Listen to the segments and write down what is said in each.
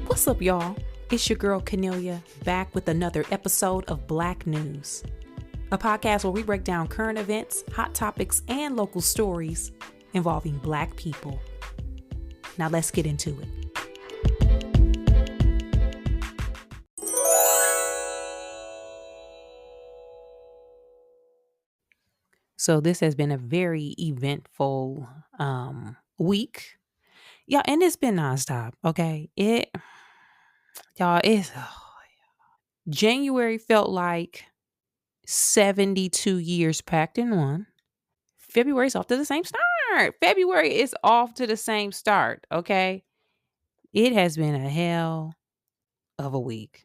What's up, y'all? It's your girl, Cornelia, back with another episode of Black News, a podcast where we break down current events, hot topics, and local stories involving Black people. Now let's get into it. So this has been a very eventful week. Yeah, and it's been nonstop, okay? It's January felt like 72 years packed in one. February's off to the same start. February is off to the same start, okay? It has been a hell of a week.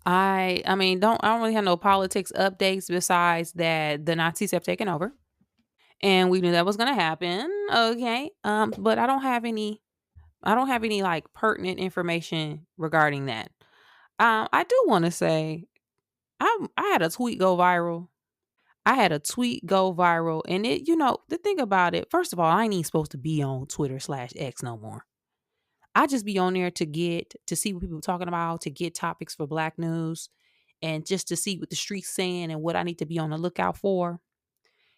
I don't really have no politics updates besides that the Nazis have taken over. And we knew that was gonna happen. Okay. But I don't have any like pertinent information regarding that. I do want to say I had a tweet go viral. And the thing about it, first of all, I ain't even supposed to be on Twitter/X no more. I just be on there to see what people are talking about, to get topics for Black news, and just to see what the streets saying and what I need to be on the lookout for.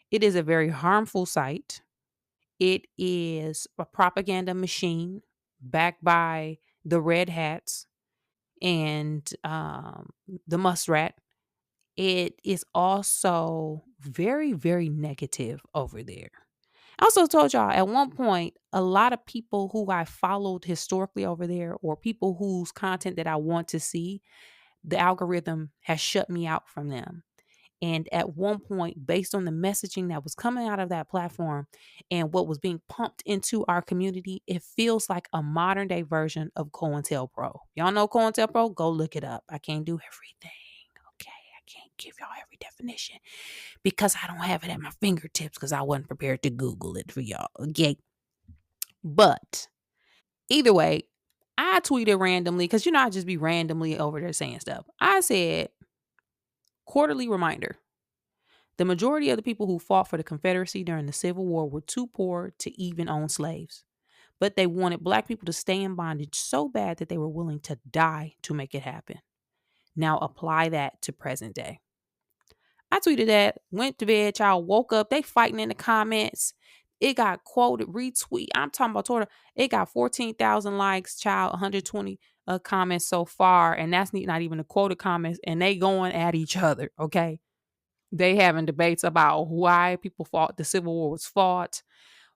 It is a very harmful site. It is a propaganda machine backed by the Red Hats and the Muskrat. It is also very, very negative over there. I also told y'all at one point, a lot of people who I followed historically over there, or people whose content that I want to see, the algorithm has shut me out from them. And at one point, based on the messaging that was coming out of that platform and what was being pumped into our community, it feels like a modern day version of COINTELPRO. Y'all know COINTELPRO? Go look it up. I can't do everything. Okay. I can't give y'all every definition because I don't have it at my fingertips because I wasn't prepared to Google it for y'all. Okay. But either way, I tweeted randomly because I just be randomly over there saying stuff. I said, quarterly reminder. The majority of the people who fought for the Confederacy during the Civil War were too poor to even own slaves. But they wanted Black people to stay in bondage so bad that they were willing to die to make it happen. Now apply that to present day. I tweeted that, went to bed, child, woke up, they fighting in the comments. It got quoted, retweet. I'm talking about Twitter. It got 14,000 likes, child, 120 comments so far. And that's not even the quoted comments. And they going at each other, okay? They having debates about why people fought, the Civil War was fought,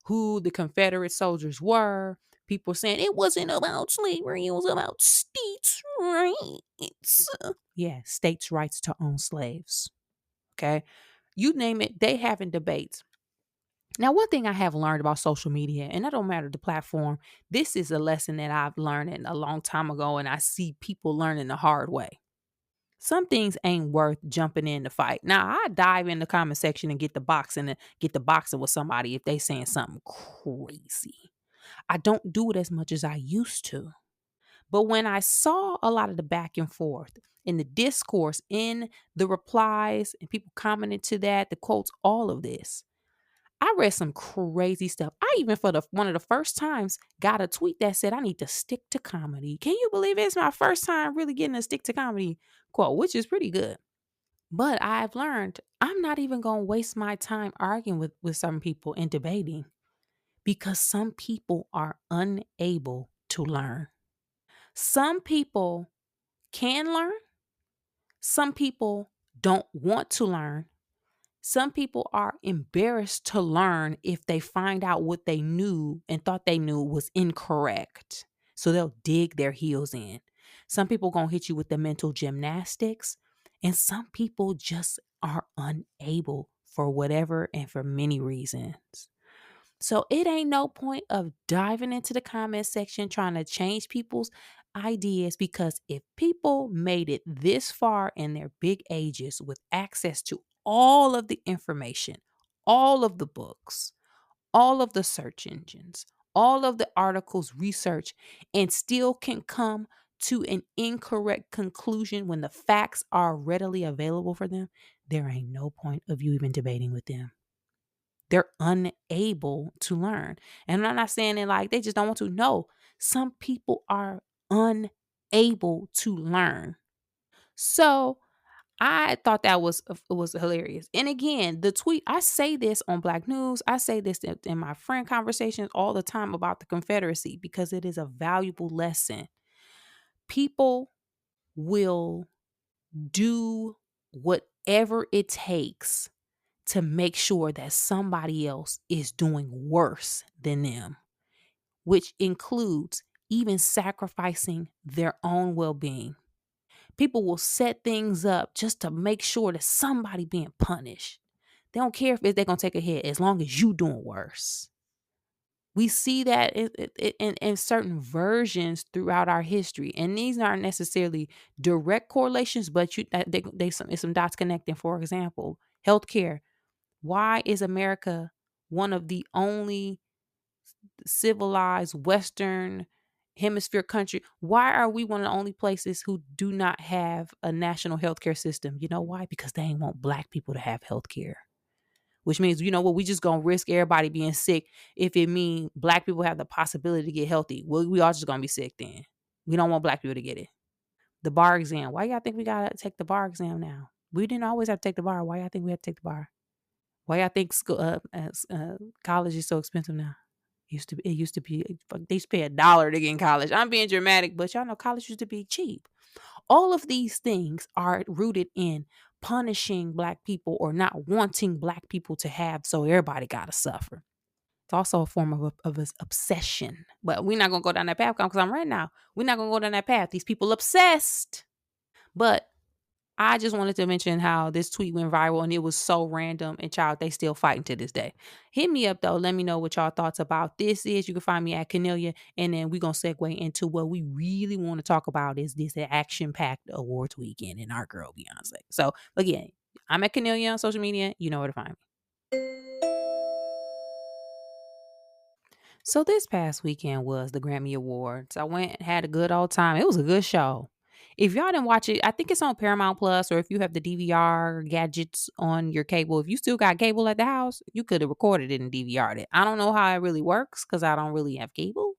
who the Confederate soldiers were. People saying it wasn't about slavery, it was about states' rights. Yeah, states' rights to own slaves. Okay. You name it, they having debates. Now, one thing I have learned about social media, and that don't matter the platform, this is a lesson that I've learned a long time ago, and I see people learning the hard way. Some things ain't worth jumping in to fight. Now, I dive in the comment section and get the boxing with somebody if they saying something crazy. I don't do it as much as I used to. But when I saw a lot of the back and forth in the discourse, in the replies, and people commented to that, the quotes, all of this, I read some crazy stuff. I even, for one of the first times, got a tweet that said, I need to stick to comedy. Can you believe it? It's my first time really getting a stick to comedy quote, which is pretty good. But I've learned I'm not even going to waste my time arguing with some people and debating because some people are unable to learn. Some people can learn. Some people don't want to learn. Some people are embarrassed to learn if they find out what they knew and thought they knew was incorrect. So they'll dig their heels in. Some people going to hit you with the mental gymnastics, and some people just are unable for whatever and for many reasons. So it ain't no point of diving into the comment section trying to change people's ideas, because if people made it this far in their big ages with access to all of the information, all of the books, all of the search engines, all of the articles, research, and still can come to an incorrect conclusion when the facts are readily available for them, there ain't no point of you even debating with them. They're unable to learn. And I'm not saying it like they just don't want to. No, some people are unable to learn. So I thought that was hilarious. And again, the tweet, I say this on Black News, I say this in my friend conversations all the time about the Confederacy because it is a valuable lesson. People will do whatever it takes to make sure that somebody else is doing worse than them, which includes even sacrificing their own well-being. People will set things up just to make sure that somebody being punished. They don't care if they're going to take a hit as long as you doing worse. We see that in certain versions throughout our history. And these aren't necessarily direct correlations, but it's some dots connecting. For example, healthcare. Why is America one of the only civilized Western hemisphere country? Why are we one of the only places who do not have a national healthcare system? You know why? Because they ain't want black people to have healthcare. Which means, you know what, we just gonna risk everybody being sick if it means black people have the possibility to get healthy. Well, we all just gonna be sick then. We don't want black people to get it. The bar exam. Why y'all think we gotta take the bar exam now? We didn't always have to take the bar. Why y'all think we had to take the bar? Why y'all think school, college is so expensive now? It used to be they used to pay $1 to get in college. I'm being dramatic, but y'all know college used to be cheap. All of these things are rooted in punishing black people or not wanting black people to have, so everybody gotta suffer. It's also a form of obsession. But we're not gonna go down that path because I'm right now. We're not gonna go down that path. These people obsessed. But I just wanted to mention how this tweet went viral and it was so random and child, they still fighting to this day. Hit me up though. Let me know what y'all thoughts about this is. You can find me at Cornelia, and then we're gonna segue into what we really want to talk about is this action-packed awards weekend and our girl Beyonce. So again, I'm at Cornelia on social media. You know where to find me. So this past weekend was the Grammy Awards. I went and had a good old time. It was a good show. If y'all didn't watch it, I think it's on Paramount Plus, or if you have the DVR gadgets on your cable, if you still got cable at the house, you could have recorded it and DVR'd it. I don't know how it really works because I don't really have cable,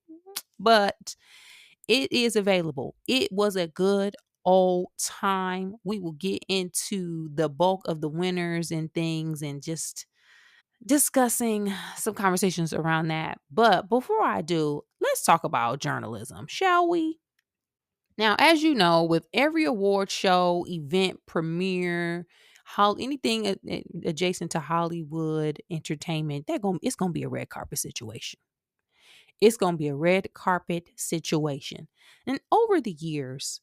but it is available. It was a good old time. We will get into the bulk of the winners and things and just discussing some conversations around that. But before I do, let's talk about journalism, shall we? Now, as you know, with every award show, event, premiere, how anything adjacent to Hollywood entertainment, it's gonna be a red carpet situation. It's gonna be a red carpet situation. And over the years,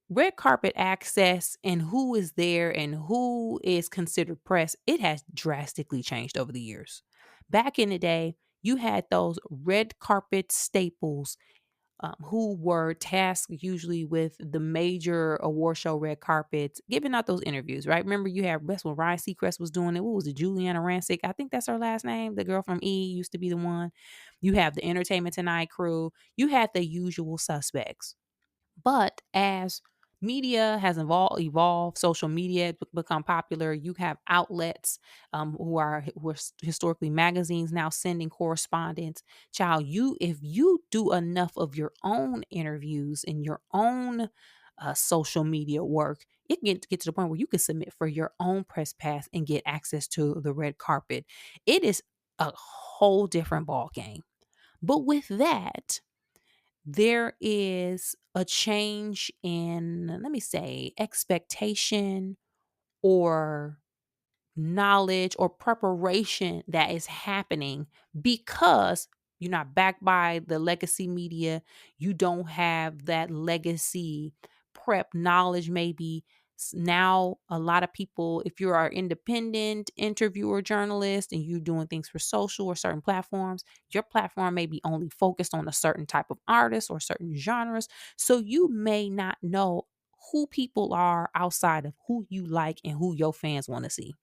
red carpet access and who is there and who is considered press, it has drastically changed over the years. Back in the day, you had those red carpet staples who were tasked usually with the major award show red carpets, giving out those interviews, right? Remember, you had that's when Ryan Seacrest was doing it. What was it? Juliana Rancic. I think that's her last name. The girl from E used to be the one. You have the Entertainment Tonight crew. You had the usual suspects. But as media has evolved, social media has become popular. You have outlets who are historically magazines now sending correspondence. Child, if you do enough of your own interviews and your own social media work, it can get to the point where you can submit for your own press pass and get access to the red carpet. It is a whole different ball game. But with that, there is a change in, let me say, expectation or knowledge or preparation that is happening because you're not backed by the legacy media. You don't have that legacy prep knowledge, maybe. Now, a lot of people, if you're an independent interviewer journalist and you're doing things for social or certain platforms, your platform may be only focused on a certain type of artist or certain genres. So you may not know who people are outside of who you like and who your fans want to see.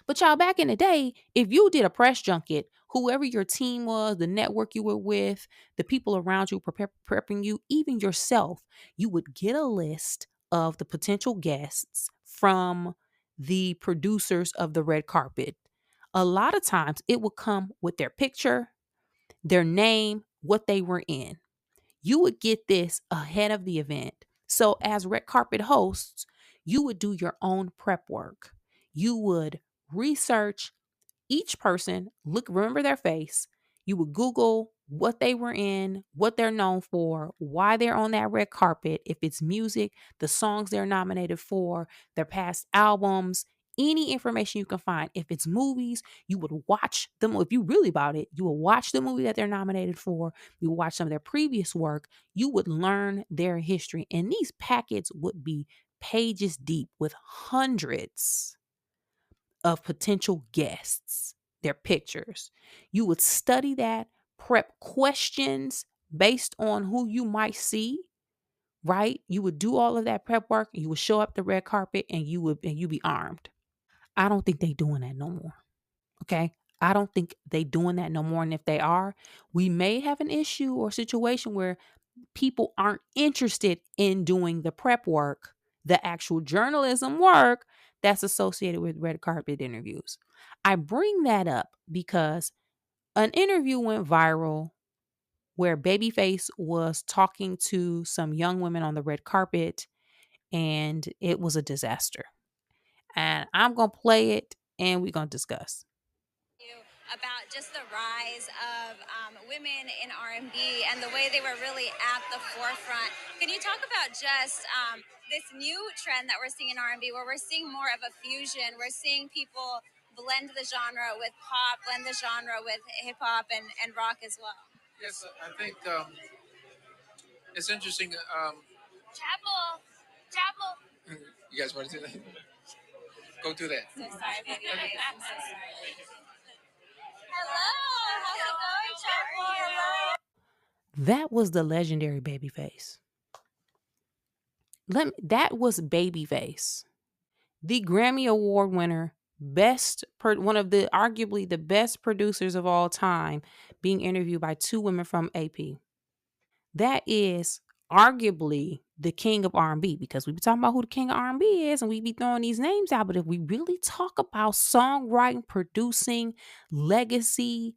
But y'all, back in the day, if you did a press junket, whoever your team was, the network you were with, the people around you prepping you, even yourself, you would get a list of the potential guests from the producers of the red carpet. A lot of times it would come with their picture, their name, what they were in. You would get this ahead of the event. So, as red carpet hosts, you would do your own prep work. You would research each person, remember their face. You would Google what they were in, what they're known for, why they're on that red carpet, if it's music, the songs they're nominated for, their past albums, any information you can find. If it's movies, you would watch them. If you really about it, you will watch the movie that they're nominated for. You would watch some of their previous work. You would learn their history. And these packets would be pages deep with hundreds of potential guests, their pictures. You would study that, prep questions based on who you might see, right? You would do all of that prep work, you would show up the red carpet and you be armed. I don't think they doing that no more. Okay? I don't think they doing that no more. And if they are, we may have an issue or situation where people aren't interested in doing the prep work, the actual journalism work that's associated with red carpet interviews. I bring that up because an interview went viral where Babyface was talking to some young women on the red carpet, and it was a disaster. And I'm going to play it and we're going to discuss. About just the rise of women in R&B and the way they were really at the forefront. Can you talk about just this new trend that we're seeing in R&B, where we're seeing more of a fusion? We're seeing people blend the genre with pop, blend the genre with hip hop and rock as well. Yes, I think it's interesting. Chapel, Chapel. You guys want to do that? Go do that. So sorry, baby. I'm so sorry. Hello, how's it going, Chapel? Hello. That was the legendary Babyface. That was Babyface, the Grammy Award winner, one of the arguably the best producers of all time, being interviewed by two women from AP. That is arguably the king of R&B, because we be talking about who the king of R&B is and we be throwing these names out. But if we really talk about songwriting, producing, legacy,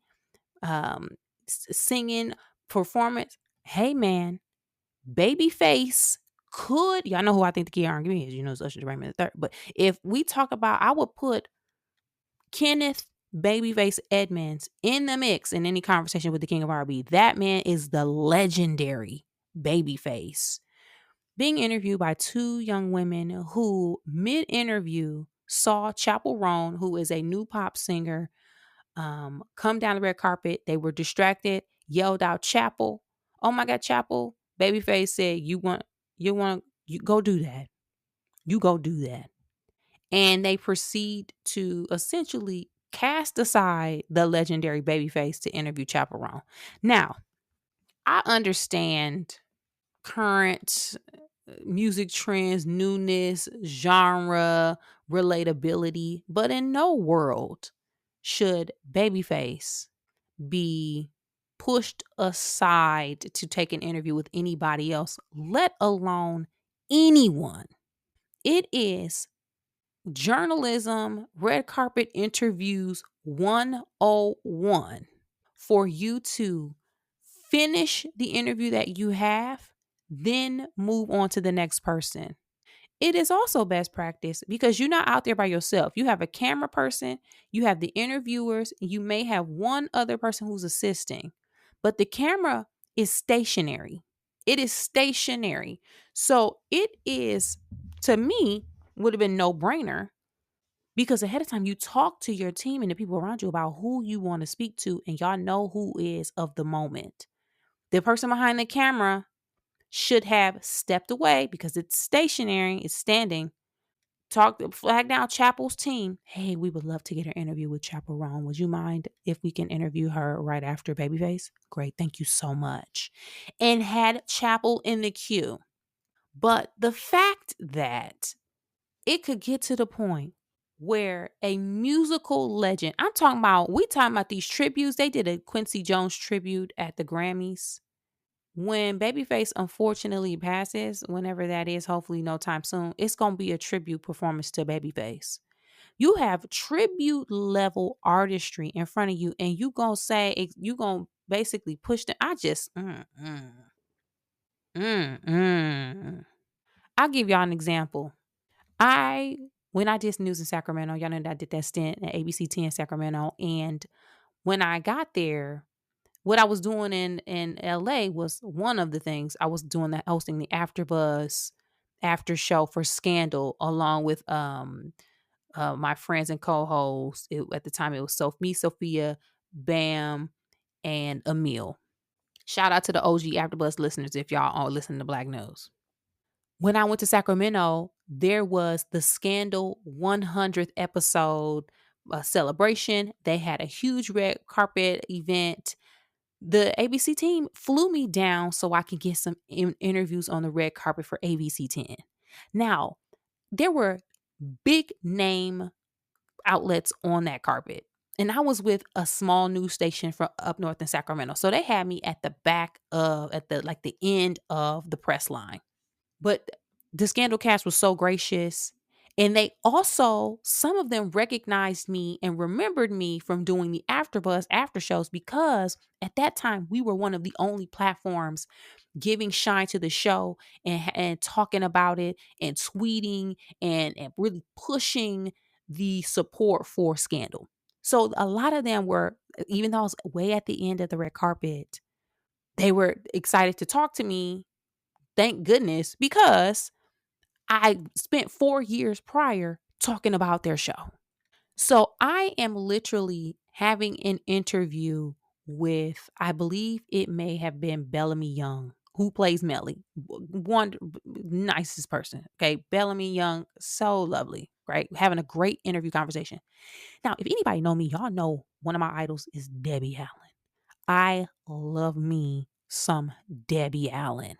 um, singing, performance, hey man, Babyface y'all know who I think the king of R&B is. You know, it's Usher Raymond III. But if we talk about, I would put Kenneth Babyface Edmonds in the mix in any conversation with the king of R&B. That man is the legendary Babyface. Being interviewed by two young women who, mid-interview, saw Chappell Roan, who is a new pop singer, come down the red carpet. They were distracted, yelled out Chappell. Oh my God, Chappell. Babyface said, you go do that. You go do that. And they proceed to essentially cast aside the legendary Babyface to interview Chappell Roan. Now, I understand current music trends, newness, genre, relatability, but in no world should Babyface be pushed aside to take an interview with anybody else, let alone anyone. It is journalism, red carpet interviews 101 for you to finish the interview that you have, then move on to the next person. It is also best practice because you're not out there by yourself. You have a camera person, you have the interviewers, and you may have one other person who's assisting, but the camera is stationary. It is stationary. So it is, to me, would have been no brainer because ahead of time you talk to your team and the people around you about who you want to speak to, and y'all know who is of the moment. The person behind the camera should have stepped away because it's stationary, it's standing. Flag down Chappell's team. Hey, we would love to get an interview with Chappell Roan. Would you mind if we can interview her right after Babyface? Great, thank you so much. And had Chappell in the queue. But the fact that it could get to the point where a musical legend, we talking about these tributes. They did a Quincy Jones tribute at the Grammys. When Babyface unfortunately passes, whenever that is, hopefully no time soon, it's going to be a tribute performance to Babyface. You have tribute level artistry in front of you, and you going to basically push them. Mm-mm. I'll give y'all an example. When I did news in Sacramento, y'all know that I did that stint at ABC 10 Sacramento. And when I got there, what I was doing in LA was one of the things I was doing, that hosting the AfterBuzz after show for Scandal, along with my friends and co-hosts. At the time, it was me, Sophia, Bam, and Emil. Shout out to the OG AfterBuzz listeners if y'all all listen to Black News. When I went to Sacramento, there was the Scandal 100th episode celebration. They had a huge red carpet event. The ABC team flew me down so I could get some interviews on the red carpet for ABC 10. Now, there were big name outlets on that carpet. And I was with a small news station from up north in Sacramento. So they had me at the back of, at the like the end of the press line. But the Scandal cast was so gracious. And they also, some of them recognized me and remembered me from doing the AfterBuzz after shows, because at that time we were one of the only platforms giving shine to the show and talking about it and tweeting and really pushing the support for Scandal. So a lot of them were, even though I was way at the end of the red carpet, they were excited to talk to me. Thank goodness, because I spent 4 years prior talking about their show. So I am literally having an interview with, I believe it may have been Bellamy Young, who plays Melly. One nicest person. Okay. Bellamy Young, so lovely. Right. Having a great interview conversation. Now, if anybody know me, y'all know one of my idols is Debbie Allen. I love me some Debbie Allen.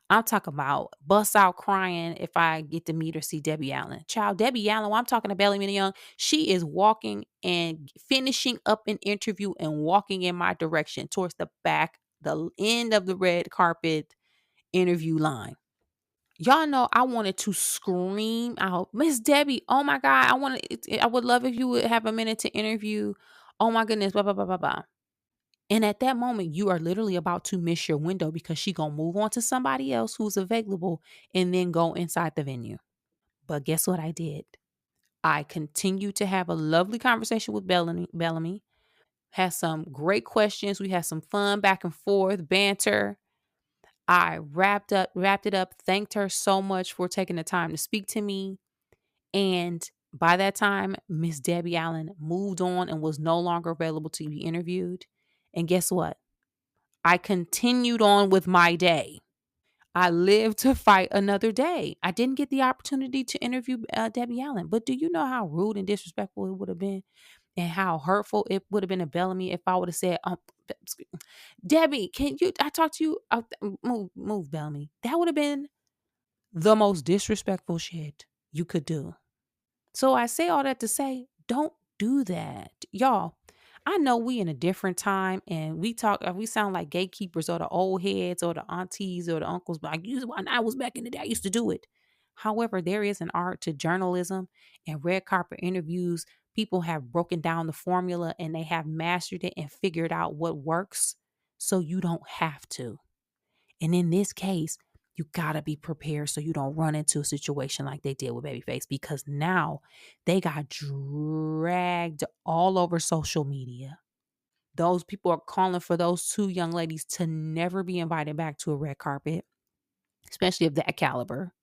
I'm talking about bust out crying if I get to meet or see Debbie Allen. Child, Debbie Allen, when I'm talking to Bellamy Young, she is walking and finishing up an interview and walking in my direction towards the back, the end of the red carpet interview line. Y'all know I wanted to scream out, Miss Debbie, oh my God, I would love if you would have a minute to interview. Oh my goodness, blah, blah, blah, blah, blah. And at that moment, you are literally about to miss your window, because she gonna move on to somebody else who's available and then go inside the venue. But guess what I did? I continued to have a lovely conversation with Bellamy. Had some great questions. We had some fun back and forth, banter. I wrapped it up, thanked her so much for taking the time to speak to me. And by that time, Miss Debbie Allen moved on and was no longer available to be interviewed. And guess what? I continued on with my day. I lived to fight another day. I didn't get the opportunity to interview Debbie Allen, but do you know how rude and disrespectful it would have been, and how hurtful it would have been to Bellamy if I would have said, Debbie, can you, I talk to you, move Bellamy. That would have been the most disrespectful shit you could do. So I say all that to say, don't do that. Y'all, I know we in a different time, and we sound like gatekeepers or the old heads or the aunties or the uncles, but when I was back in the day, I used to do it. However, there is an art to journalism and red carpet interviews. People have broken down the formula and they have mastered it and figured out what works, so you don't have to. And in this case, you got to be prepared so you don't run into a situation like they did with Babyface, because now they got dragged all over social media. Those people are calling for those two young ladies to never be invited back to a red carpet, especially of that caliber.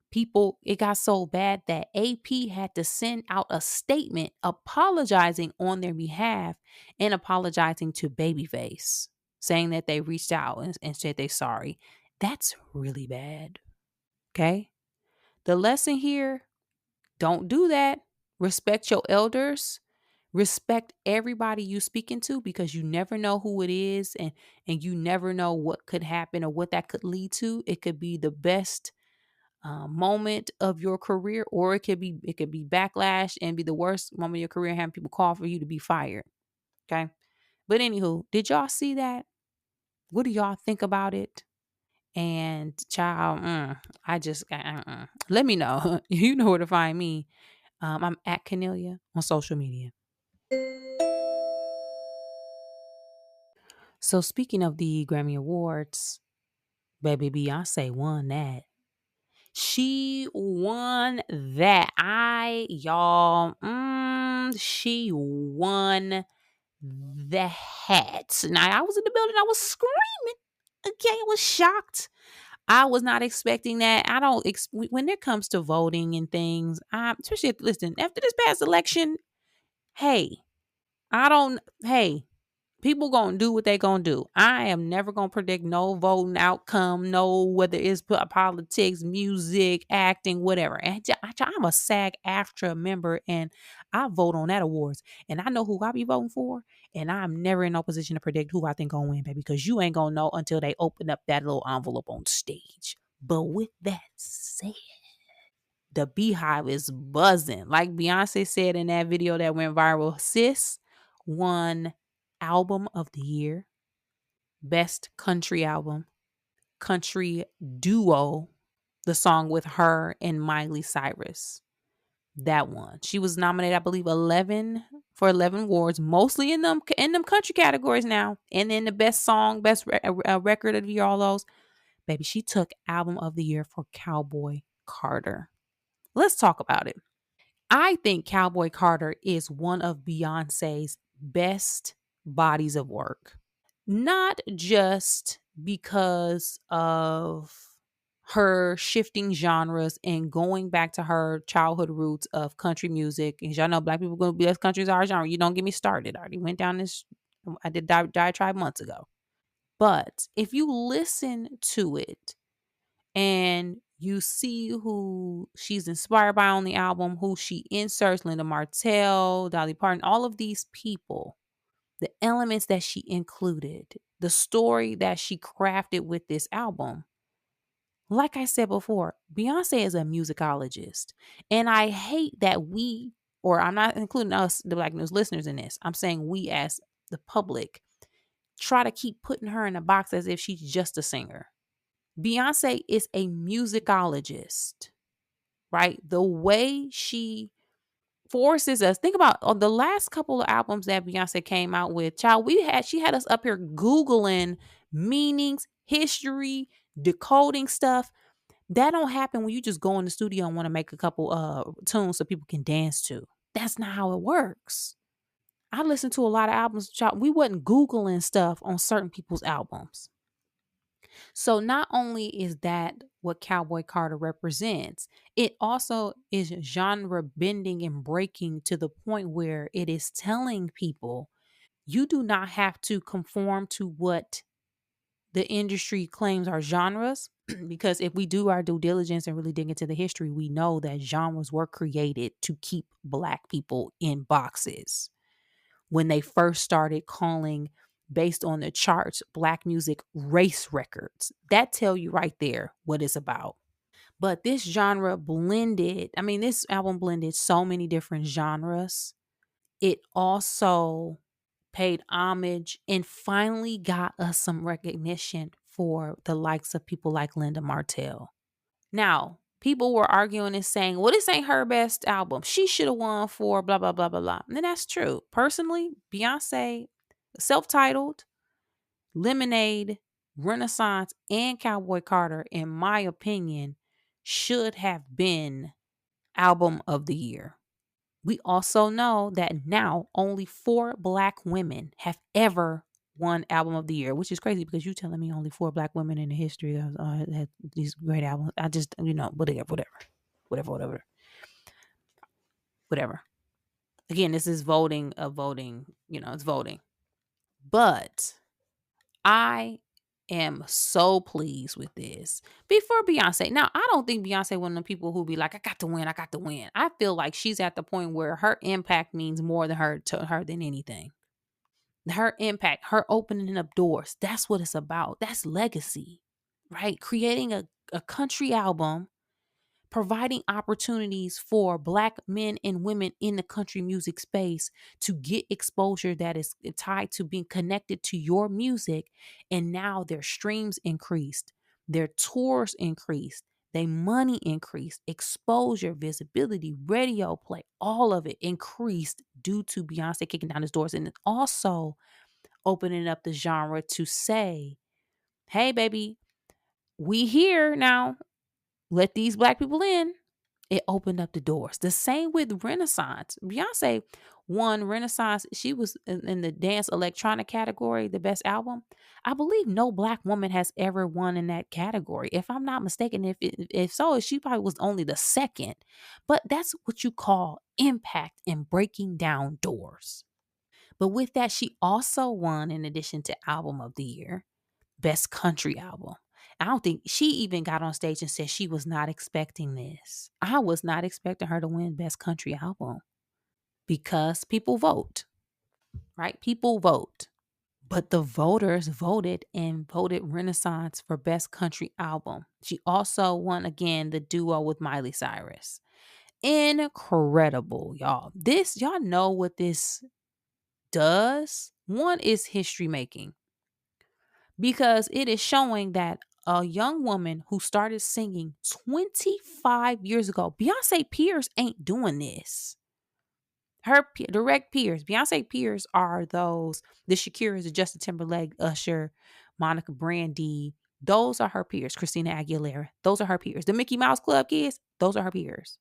People, it got so bad that AP had to send out a statement apologizing on their behalf and apologizing to Babyface, saying that they reached out and said they're sorry. That's really bad. Okay. The lesson here, don't do that. Respect your elders. Respect everybody you speaking to, because you never know who it is, and you never know what could happen or what that could lead to. It could be the best moment of your career, or it could be backlash and be the worst moment of your career, having people call for you to be fired. Okay. But anywho, did y'all see that? What do y'all think about it? And child, I just let me know. You know where to find me. I'm at Canelia on social media. So speaking of the Grammy Awards, Baby, Beyonce won that. She won that. She won that. Now, I was in the building, I was screaming. Okay, I was shocked. I was not expecting that. I don't when it comes to voting and things, especially listen, after this past election, hey, I don't hey, people gonna do what they gonna do. I am never gonna predict no voting outcome, no whether it's politics, music, acting, whatever. And I'm a SAG-AFTRA member, and I vote on that awards, and I know who I be voting for, and I'm never in no position to predict who I think gonna win, baby, because you ain't gonna know until they open up that little envelope on stage. But with that said, the beehive is buzzing. Like Beyonce said in that video that went viral, sis won album of the year, best country album, country duo, the song with her and Miley Cyrus. That one. She was nominated, I believe, 11 awards, mostly in them country categories now. And then the best song, best record of the year, all those. Baby, she took album of the year for Cowboy Carter. Let's talk about it. I think Cowboy Carter is one of Beyonce's best bodies of work. Not just because of her shifting genres and going back to her childhood roots of country music. And y'all know black people going to be as country as our genre. You don't get me started. I already went down this. I did diatribe months ago. But if you listen to it and you see who she's inspired by on the album, who she inserts, Linda Martell, Dolly Parton, all of these people, the elements that she included, the story that she crafted with this album. Like I said before, Beyonce is a musicologist. And I hate that or I'm not including us, the Black News listeners, in this. I'm saying we as the public try to keep putting her in a box as if she's just a singer. Beyonce is a musicologist, right? The way she forces us. Think about on the last couple of albums that Beyonce came out with. Child, she had us up here Googling meanings, history, decoding stuff. That don't happen when you just go in the studio and want to make a couple tunes so people can dance to. That's not how it works. I listened to a lot of albums, child. We wasn't Googling stuff on certain people's albums. So not only is that what Cowboy Carter represents, it also is genre bending and breaking to the point where it is telling people you do not have to conform to what the industry claims are genres. Because if we do our due diligence and really dig into the history, we know that genres were created to keep Black people in boxes. When they first started calling, based on the charts, Black music race records. That tell you right there what it's about. But this this album blended so many different genres. It also paid homage and finally got us some recognition for the likes of people like Linda Martell. Now, people were arguing and saying, well, this ain't her best album. She should have won for blah, blah, blah, blah, blah. And that's true. Personally, Beyonce, self-titled, Lemonade, Renaissance, and Cowboy Carter, in my opinion, should have been album of the year. We also know that now only 4 Black women have ever won album of the year, which is crazy because you telling me only 4 Black women in the history of had these great albums. I just, whatever. Again, this is voting, it's voting. But I am so pleased with this. Before Beyonce, now I don't think Beyonce one of the people who be like, I got to win. I feel like she's at the point where her impact means more than her than anything. Her impact, her opening up doors, that's what it's about. That's legacy, right? Creating a country album, providing opportunities for Black men and women in the country music space to get exposure that is tied to being connected to your music. And now their streams increased, their tours increased, their money increased, exposure, visibility, radio play, all of it increased due to Beyonce kicking down his doors. And also opening up the genre to say, hey, baby, We here now. Let these black people in. It opened up the doors. The same with Renaissance. Beyonce won Renaissance. She was in the dance electronic category, the best album. I believe no black woman has ever won in that category. If I'm not mistaken, if so, she probably was only the second. But that's what you call impact and breaking down doors. But with that, she also won, in addition to Album of the Year, Best Country Album. I don't think she even got on stage and said she was not expecting this. I was not expecting her to win Best Country Album because people vote, right? People vote. But the voters voted and voted Renaissance for Best Country Album. She also won again the duo with Miley Cyrus. Incredible, y'all. Y'all know what this does? One is history making because it is showing that a young woman who started singing 25 years ago, Beyonce peers ain't doing this. Her direct peers, Beyonce peers are those, the Shakiras, the Justin Timberlake, Usher, Monica Brandy. Those are her peers. Christina Aguilera. Those are her peers. The Mickey Mouse Club kids, those are her peers.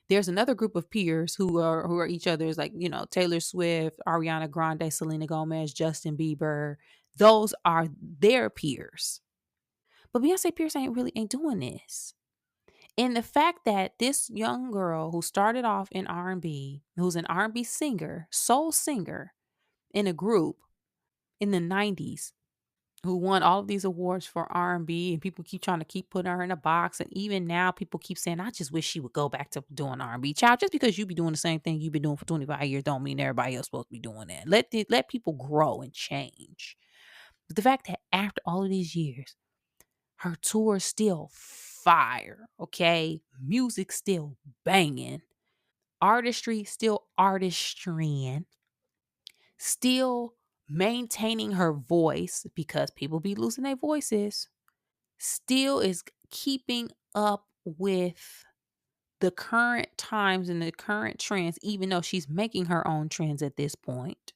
There's another group of peers who are each other's, like, Taylor Swift, Ariana Grande, Selena Gomez, Justin Bieber. Those are their peers. But Beyonce peers ain't doing this. And the fact that this young girl who started off in R&B, who's an R&B singer, soul singer in a group in the 90s, who won all of these awards for R&B, and people keep trying to keep putting her in a box, and even now people keep saying, I just wish she would go back to doing R&B. Child, just because you be doing the same thing you've been doing for 25 years don't mean everybody else supposed to be doing that. Let people grow and change. But the fact that after all of these years, her tour is still fire, okay? Music still banging. Artistry still artistrying. Still maintaining her voice because people be losing their voices. Still is keeping up with the current times and the current trends, even though she's making her own trends at this point,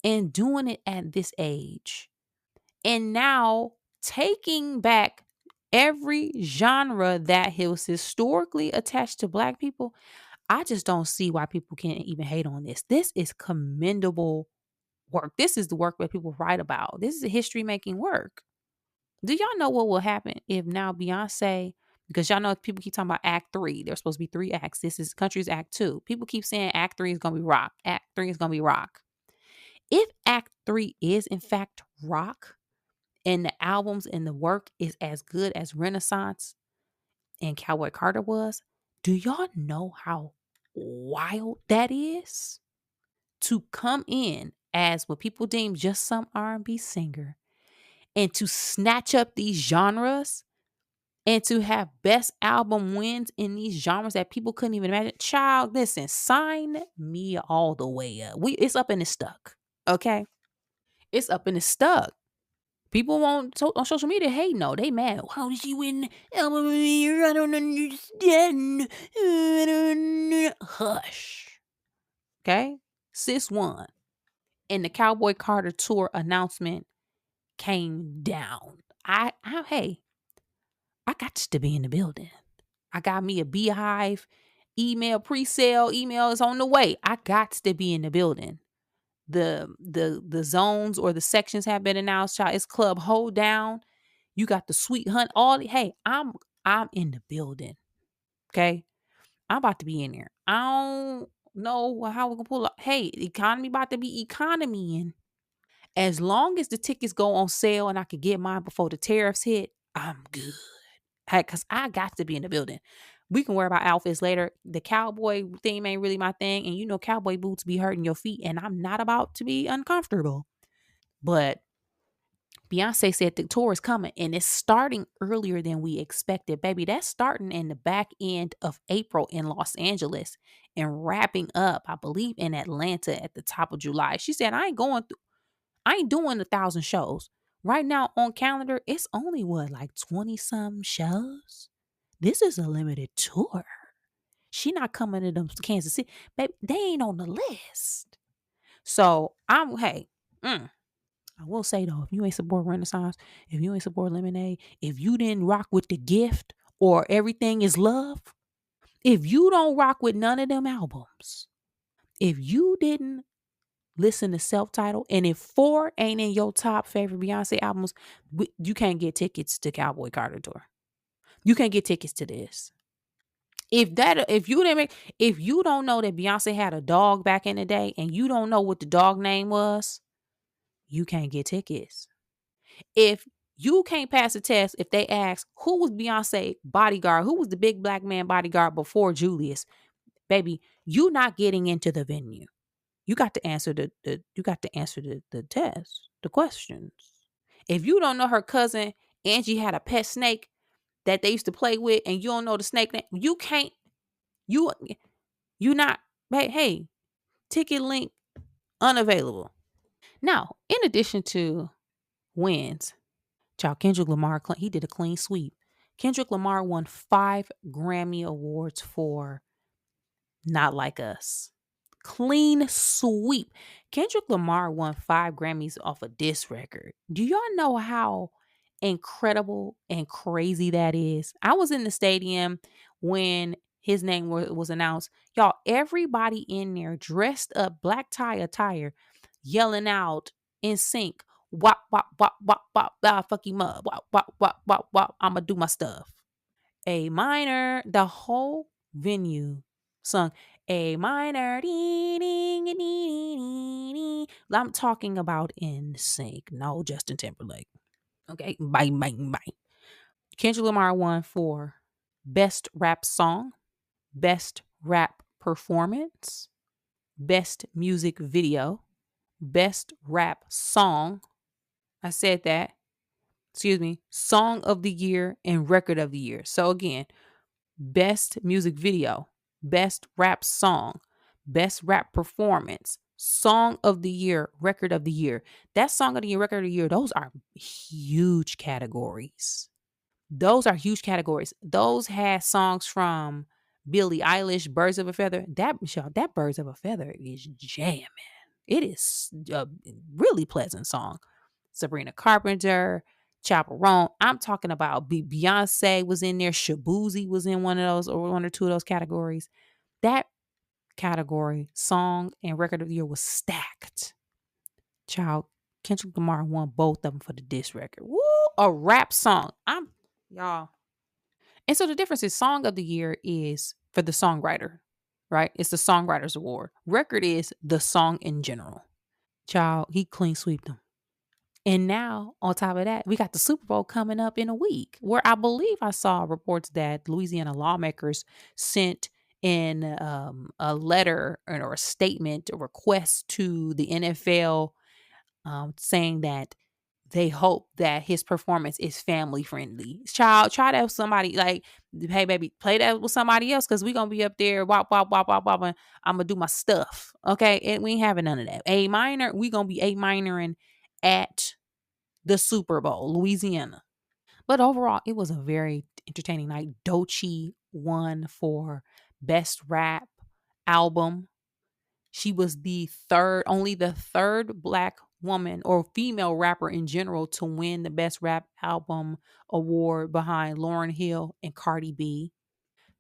and doing it at this age. And now taking back every genre that was historically attached to black people. I just don't see why people can't even hate on this. This is commendable work. This is the work that people write about. This is a history making work. Do y'all know what will happen if now Beyonce, because y'all know people keep talking about Act 3. There's supposed to be 3 acts. This is country's Act 2. People keep saying Act 3 is going to be rock. Act 3 is going to be rock. If Act 3 is in fact rock and the albums and the work is as good as Renaissance and Cowboy Carter was, do y'all know how wild that is? To come in as what people deem just some R&B singer and to snatch up these genres and to have best album wins in these genres that people couldn't even imagine. Child, listen, sign me all the way up. It's up and it's stuck. Okay? It's up and it's stuck. People won't on social media, hey, no, they mad. How did she win album of the year? I don't understand. Hush. Okay? Sis won. And the Cowboy Carter tour announcement came down. Hey, I got to be in the building. I got me a Beehive email, pre-sale email is on the way. I got to be in the building. The zones or the sections have been announced. Child, it's Club Hold Down. You got the Sweet Hunt. Hey, I'm in the building. Okay, I'm about to be in there. I don't know how we can pull up. Hey, economy about to be economying. As long as the tickets go on sale and I can get mine before the tariffs hit, I'm good. Hey, because I got to be in the building. We can worry about outfits later. The cowboy theme ain't really my thing. And you know, cowboy boots be hurting your feet. And I'm not about to be uncomfortable. But Beyonce said the tour is coming and it's starting earlier than we expected. Baby, that's starting in the back end of April in Los Angeles and wrapping up, I believe, in Atlanta at the top of July. She said, I ain't doing 1,000 shows. Right now on calendar, it's only like 20 some shows. This is a limited tour. She not coming to them Kansas City. Baby, they ain't on the list. So I'm I will say though, if you ain't support Renaissance, if you ain't support Lemonade, if you didn't rock with The Gift or Everything Is Love, if you don't rock with none of them albums, if you didn't listen to Self-Titled, and if 4 ain't in your top favorite Beyonce albums, you can't get tickets to Cowboy Carter tour. You can't get tickets to this. If you don't know that Beyonce had a dog back in the day and you don't know what the dog name was, you can't get tickets. If you can't pass a test, if they ask who was Beyonce bodyguard, who was the big black man bodyguard before Julius, baby, you not getting into the venue. You got to answer the test, the questions. If you don't know her cousin Angie had a pet snake that they used to play with, and you don't know the snake name, you can't. You not. Hey, ticket link unavailable. Now, in addition to wins, child Kendrick Lamar, he did a clean sweep. Kendrick Lamar won 5 Grammy Awards for Not Like Us. Clean sweep. Kendrick Lamar won 5 Grammys off a diss record. Do y'all know how incredible and crazy that is? I was in the stadium when his name was announced. Y'all, everybody in there dressed up, black tie attire, yelling out in sync. Wop, wop, wop, wop, wop, wop, fuck him up. Wop, wop, wop, wop, wop. I'ma do my stuff. A minor, the whole venue sung A minor. Dee, dee, dee, dee, dee. I'm talking about In Sync, no Justin Timberlake. Okay, bye, bye, bye. Kendrick Lamar won for Best Rap Song, Best Rap Performance, Best Music Video, Best Rap Song. I said that. Excuse me. Song of the Year and Record of the Year. So again, Best Music Video, Best Rap Song, Best Rap Performance, Song of the Year, Record of the Year. That Song of the Year, Record of the Year, those are huge categories. Those are huge categories. Those had songs from Billie Eilish, Birds of a Feather. That Birds of a Feather is jamming. It is a really pleasant song. Sabrina Carpenter, Chaperone. I'm talking about Beyonce was in there. Shabuzi was in one of those or one or two of those categories. That category, song and record of the year, was stacked. Child, Kendrick Lamar won both of them for the diss record. Woo! A rap song. Y'all. And so the difference is song of the year is for the songwriter, right? It's the songwriter's award. Record is the song in general. Child, he clean sweeped them. And now, on top of that, we got the Super Bowl coming up in a week, where I believe I saw reports that Louisiana lawmakers sent in a letter or a statement, a request to the NFL saying that they hope that his performance is family friendly. Child, try that with somebody like, hey, baby, play that with somebody else because we're going to be up there, wop, wop, wop, wop, wop, and I'm going to do my stuff. Okay. And we ain't having none of that. A minor, we going to be A minoring at the Super Bowl, Louisiana. But overall, it was a very entertaining night. Doechii won for Best Rap Album. She was only the third Black woman or female rapper in general to win the Best Rap Album award behind Lauryn Hill and Cardi B.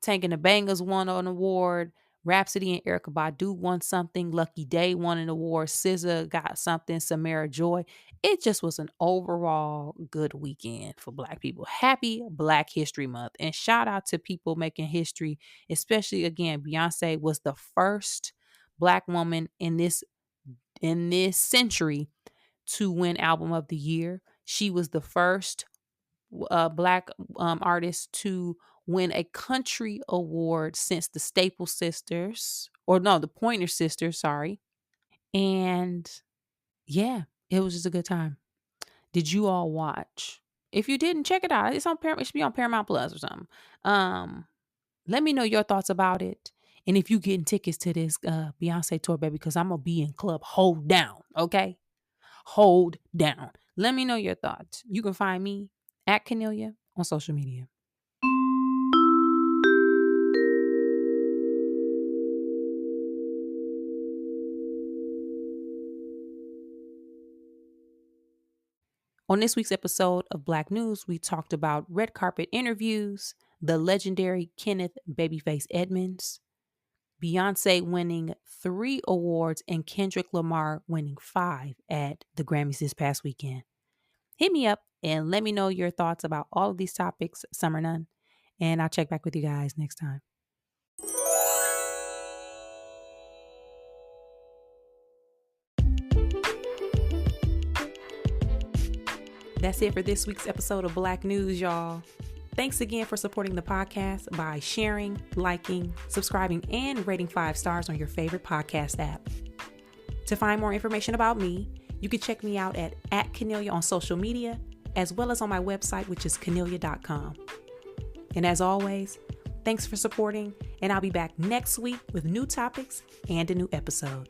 Tank and the Bangers won an award. Rhapsody and Erykah Badu won something. Lucky Day won an award. SZA got something. Samara Joy. It just was an overall good weekend for Black people. Happy Black History Month. And shout out to people making history, especially, again, Beyonce was the first Black woman in this century to win Album of the Year. She was the first Black artist to win a country award since the Staple Sisters, or no, the Pointer Sisters, sorry. And yeah, it was just a good time. Did you all watch? If you didn't, check it out. It's on Paramount. It should be on Paramount Plus or something. Let me know your thoughts about it. And if you getting tickets to this Beyonce tour, baby, because I'm gonna be in club Hold Down, okay? Hold Down. Let me know your thoughts. You can find me at Kennelia on social media. On this week's episode of Black News, we talked about red carpet interviews, the legendary Kenneth Babyface Edmonds, Beyonce winning 3 awards, and Kendrick Lamar winning 5 at the Grammys this past weekend. Hit me up and let me know your thoughts about all of these topics, some or none, and I'll check back with you guys next time. That's it for this week's episode of Black News, y'all. Thanks again for supporting the podcast by sharing, liking, subscribing, and rating 5 stars on your favorite podcast app. To find more information about me, you can check me out at Kennelia on social media, as well as on my website, which is kennelia.com. And as always, thanks for supporting, and I'll be back next week with new topics and a new episode.